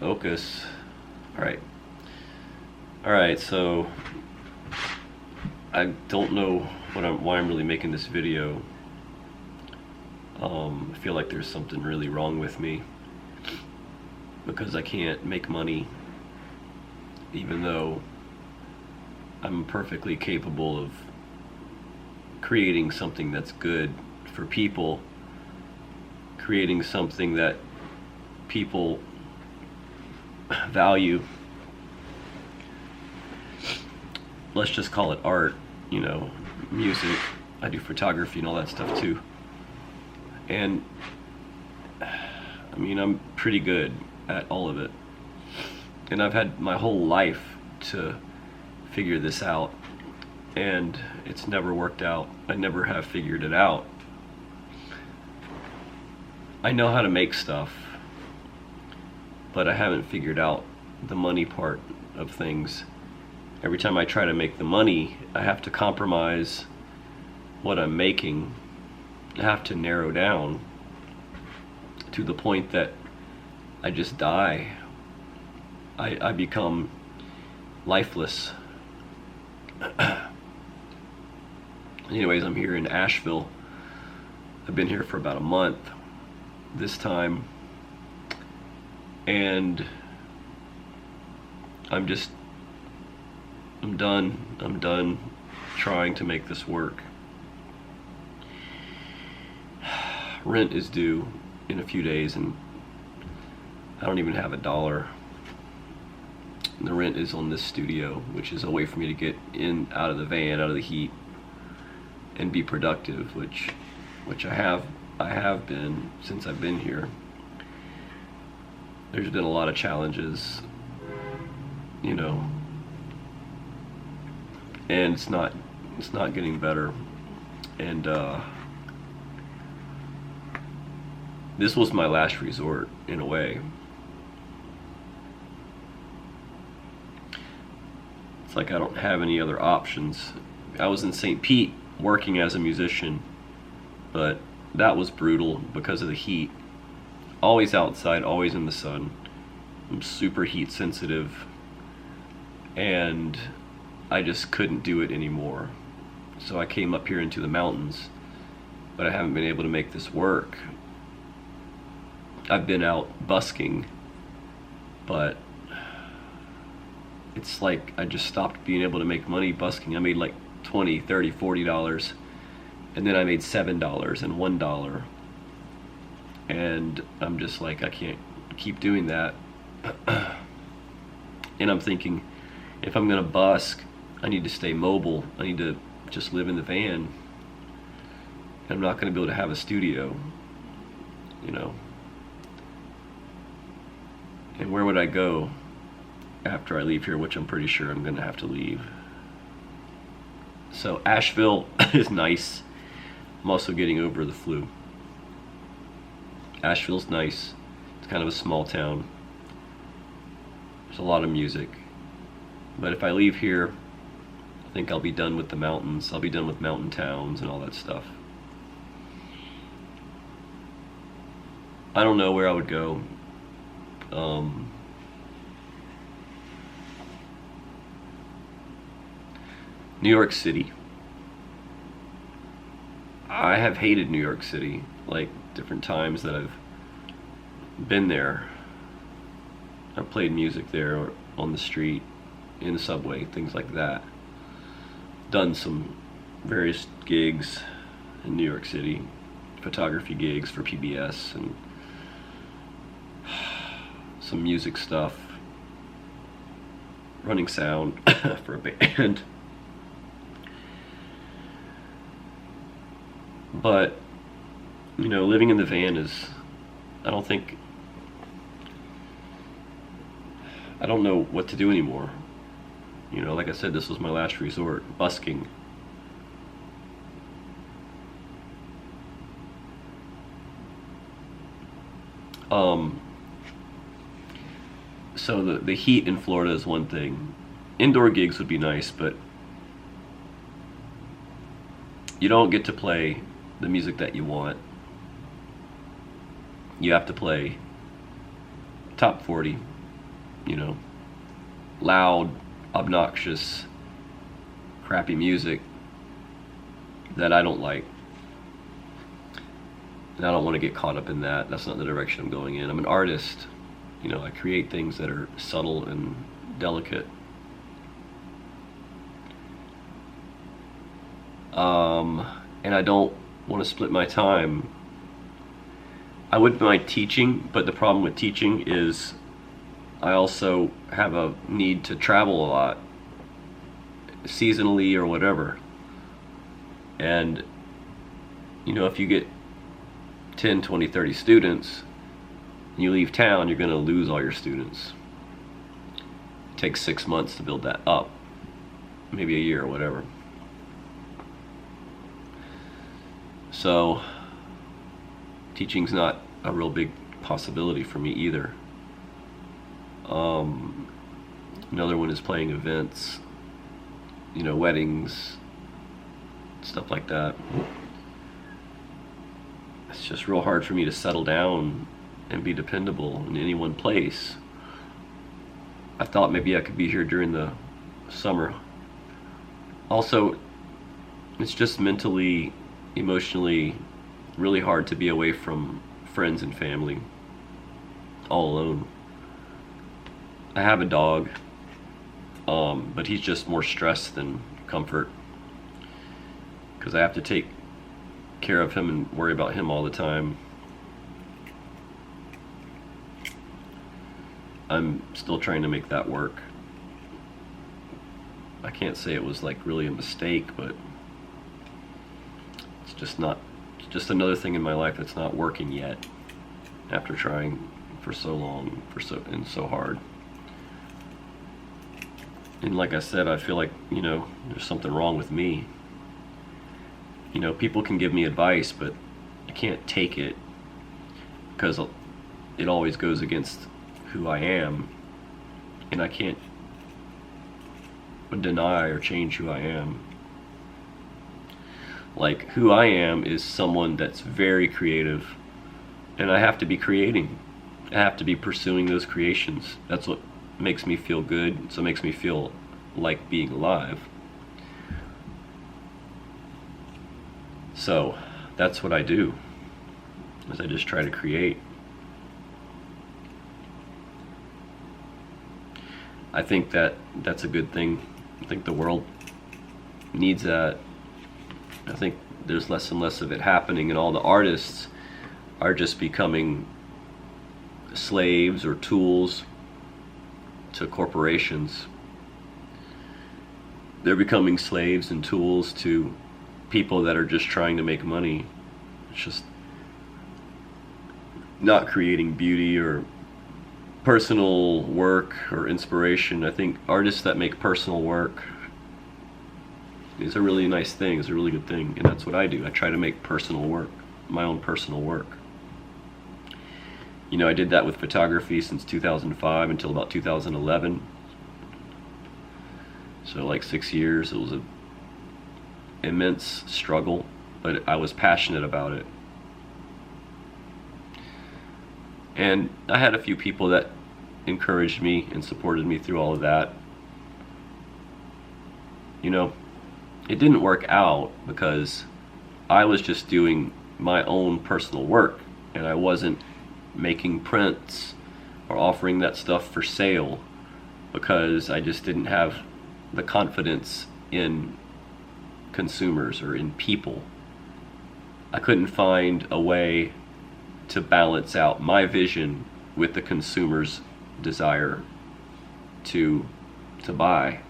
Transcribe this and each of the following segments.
Focus. All right. All right. So I don't know why I'm really making this video. I feel like there's something really wrong with me because I can't make money, even though I'm perfectly capable of creating something that's good for people, creating something that people value. Let's just call it art, music. I do photography and all that stuff too. And I mean, I'm pretty good at all of it. And I've had my whole life to figure this out, and it's never worked out. I never have figured it out. I know how to make stuff, but I haven't figured out the money part of things. Every time I try to make the money, I have to compromise what I'm making. I have to narrow down to the point that I just die. I become lifeless. Anyways, I'm here in Asheville. I've been here for about a month this time, and I'm done trying to make this work. Rent is due in a few days, and I don't even have $1. And the rent is on this studio, which is a way for me to get out of the van, out of the heat, and be productive, which I have been since I've been here. There's been a lot of challenges, and it's not getting better. And this was my last resort in a way. It's like I don't have any other options. I was in St. Pete working as a musician, but that was brutal because of the heat. Always outside, always in the sun. I'm super heat sensitive, and I just couldn't do it anymore. So I came up here into the mountains, but I haven't been able to make this work. I've been out busking, but it's like I just stopped being able to make money busking. I made like $20, $30, $40, and then I made $7 and $1. And I'm just like, I can't keep doing that. And I'm thinking, if I'm gonna busk, I need to stay mobile. I need to just live in the van. I'm not gonna be able to have a studio, And where would I go after I leave here, which I'm pretty sure I'm gonna have to leave. So Asheville is nice. I'm also getting over the flu. Asheville's nice. It's kind of a small town. There's a lot of music. But if I leave here, I think I'll be done with the mountains. I'll be done with mountain towns and all that stuff. I don't know where I would go. New York City. I have hated New York City, like different times that I've been there. I've played music there or on the street, in the subway, things like that. Done some various gigs in New York City, photography gigs for PBS and some music stuff, running sound for a band. But, living in the van is, I don't know what to do anymore. Like I said, this was my last resort, busking. So the heat in Florida is one thing. Indoor gigs would be nice, but you don't get to play the music that you want. You have to play top 40, you know, loud, obnoxious, crappy music that I don't like. And I don't want to get caught up in that. That's not the direction I'm going in. I'm an artist. You know, I create things that are subtle and delicate. And I don't want to split my time. I wouldn't mind teaching, but the problem with teaching is I also have a need to travel a lot, seasonally or whatever. And, you know, if you get 10, 20, 30 students, and you leave town, you're going to lose all your students. It takes 6 months to build that up, maybe a year or whatever. So teaching's not a real big possibility for me either. Another one is playing events, you know, weddings, stuff like that. It's just real hard for me to settle down and be dependable in any one place. I thought maybe I could be here during the summer. Also, it's just mentally, emotionally really hard to be away from friends and family all alone. I have a dog, but he's just more stress than comfort, because I have to take care of him and worry about him all the time. I'm still trying to make that work. I can't say it was like really a mistake, but it's just not, it's just another thing in my life that's not working yet after trying for so long, and so hard. And like I said, I feel like, you know, there's something wrong with me. You know, people can give me advice, but I can't take it because it always goes against who I am, and I can't deny or change who I am. Like, who I am is someone that's very creative, and I have to be creating. I have to be pursuing those creations. That's what makes me feel good. So it makes me feel like being alive. So that's what I do, is I just try to create. I think that that's a good thing. I think the world needs that. I think there's less and less of it happening, and all the artists are just becoming slaves or tools to corporations. They're becoming slaves and tools to people that are just trying to make money. It's just not creating beauty or personal work or inspiration. I think artists that make personal work is a really nice thing, is a really good thing, and that's what I do. I try to make personal work, my own personal work. You know, I did that with photography since 2005 until about 2011. So like 6 years. It was an immense struggle, but I was passionate about it. And I had a few people that encouraged me and supported me through all of that. You know, it didn't work out because I was just doing my own personal work, and I wasn't making prints or offering that stuff for sale because I just didn't have the confidence in consumers or in people. I couldn't find a way to balance out my vision with the consumer's desire to buy.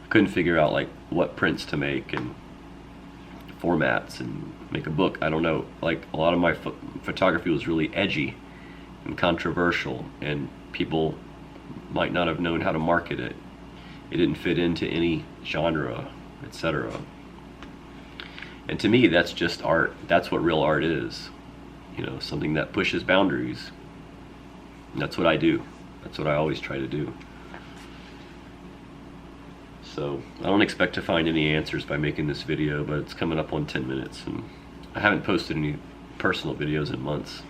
I couldn't figure out like what prints to make and formats and make a book. I don't know, like a lot of my photography was really edgy and controversial, and people might not have known how to market it. It didn't fit into any genre, etc. And to me, that's just art. That's what real art is. You know, something that pushes boundaries. And that's what I do. That's what I always try to do. So I don't expect to find any answers by making this video, but it's coming up on 10 minutes, and I haven't posted any personal videos in months.